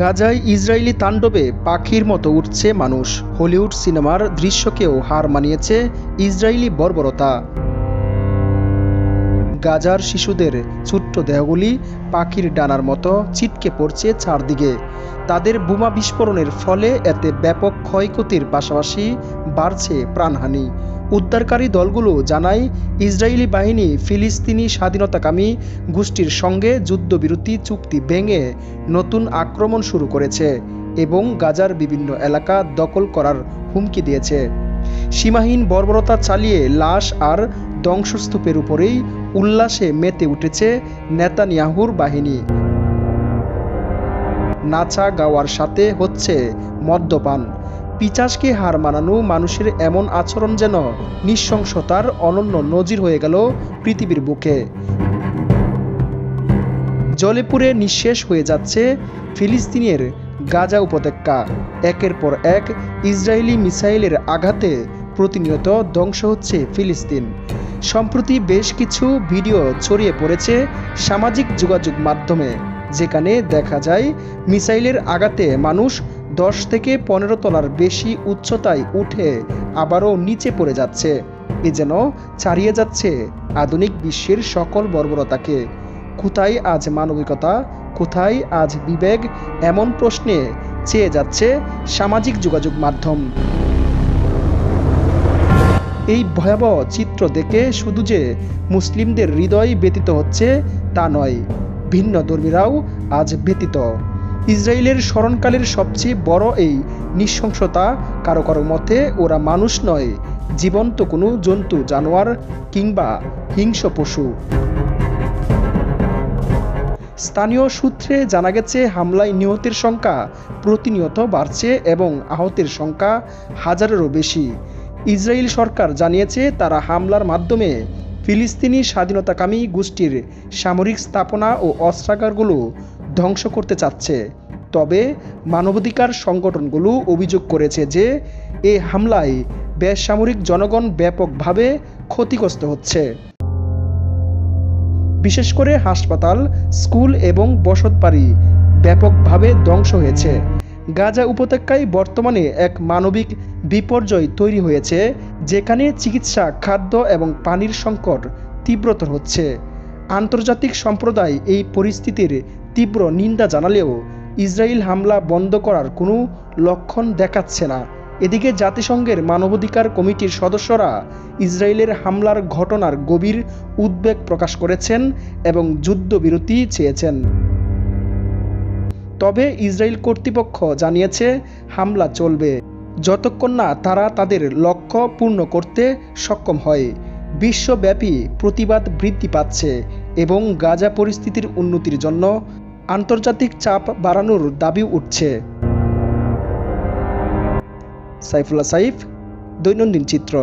গাজায় ইসরায়েলি তাণ্ডবে পাখির মতো উঠছে মানুষ। হলিউড সিনেমার দৃশ্যকেও হার মানিয়েছে ইসরায়েলি বর্বরতা। গাজার শিশুদের ছোট্ট দেহগুলি পাখির ডানার মতো ছিটকে পড়ছে চারদিকে। তাদের বোমা বিস্ফোরণের ফলে এতে ব্যাপক ক্ষয়ক্ষতির পাশাপাশি বাড়ছে প্রাণহানি। উদ্ধারকারী দলগুলো জানায়, ইসরায়েলি বাহিনী ফিলিস্তিনি স্বাধীনতাকামী গোষ্ঠীর সঙ্গে যুদ্ধবিরতি চুক্তি ভেঙে নতুন আক্রমণ শুরু করেছে এবং গাজার বিভিন্ন এলাকা দখল করার হুমকি দিয়েছে। সীমাহীন বর্বরতা চালিয়ে লাশ আর ধ্বংসস্তূপের উপরেই উল্লাসে মেতে উঠেছে নেতানিয়াহুর বাহিনী। নাচা গাওয়ার সাথে হচ্ছে মদ্যপান। পিশাচকে হার মানানো মানুষের এমন আচরণ যেন নৃশংসতার অনন্য নজির হয়ে গেল পৃথিবীর বুকে। জ্বলে পুড়ে নিঃশেষ হয়ে যাচ্ছে ফিলিস্তিনের গাজা উপত্যকা। একের পর এক ইসরায়েলি মিসাইলের আঘাতে প্রতিনিয়ত ধ্বংস হচ্ছে ফিলিস্তিন। সম্প্রতি বেশ কিছু ভিডিও ছড়িয়ে পড়েছে সামাজিক যোগাযোগ মাধ্যমে, যেখানে দেখা যায় মিসাইলের আঘাতে মানুষ 10 থেকে 15 তলার বেশি উচ্চতায় উঠে আবারও নিচে পড়ে যাচ্ছে। এ যেন ছাড়িয়ে যাচ্ছে আধুনিক বিশ্বের সকল বর্বরতাকে। কোথায় আজ মানবিকতা, কোথায় আজ বিবেক, এমন প্রশ্নে চেয়ে যাচ্ছে সামাজিক যোগাযোগ মাধ্যম। এই ভয়াবহ চিত্র দেখে শুধু যে মুসলিমদের হৃদয় ব্যথিত হচ্ছে তা নয়, ভিন্ন ধর্মীরাও আজ ব্যথিত। ইসরায়েলের স্মরণকালের সবচেয়ে বড় এই নৃশংসতা, কারো কারো মতে ওরা মানুষ নয়, জীবন্ত কোনো জন্তু, জানোয়ার কিংবা হিংস্র পশু। স্থানীয় সূত্রে জানা গেছে, হামলায় নিহতের সংখ্যা প্রতিনিয়ত বাড়ছে এবং আহতের সংখ্যা হাজারেরও বেশি। ইসরায়েল সরকার জানিয়েছে, তারা হামলার মাধ্যমে ফিলিস্তিনি স্বাধীনতাকামী গোষ্ঠীর সামরিক স্থাপনা ও অস্ত্রাগারগুলো ধ্বংস করতে চাচ্ছে। তবে মানবাধিকার সংগঠনগুলো অভিযোগ করেছে যে এই হামলায় বেসামরিক জনগণ ব্যাপকভাবে ক্ষতিগ্রস্ত হচ্ছে। বিশেষ করে হাসপাতাল, স্কুল এবং বসতবাড়ি ব্যাপকভাবে ধ্বংস হয়েছে। গাজা উপত্যকায় বর্তমানে এক মানবিক বিপর্যয় তৈরি হয়েছে, যেখানে চিকিৎসা, খাদ্য এবং পানির সংকট তীব্রতর হচ্ছে। আন্তর্জাতিক সম্প্রদায় এই পরিস্থিতির তীব্র নিন্দা জানালেও ইসরায়েল হামলা বন্ধ করার কোনো লক্ষণ দেখাচ্ছে না। এদিকে জাতিসংঘের মানবাধিকার কমিটির সদস্যরা ইসরায়েলের হামলার ঘটনার গভীর উদ্বেগ প্রকাশ করেছেন এবং যুদ্ধবিরতি চেয়েছেন। তবে ইসরায়েল কর্তৃপক্ষ জানিয়েছে, হামলা চলবে যতক্ষণ না তারা তাদের লক্ষ্য পূর্ণ করতে সক্ষম হয়। বিশ্বব্যাপী প্রতিবাদ বৃদ্ধি পাচ্ছে এবং গাজা পরিস্থিতির উন্নতির জন্য আন্তর্জাতিক চাপ বাড়ানোর দাবি উঠছে। সাইফুল্লাহ সাইফ, দৈনন্দিন চিত্র।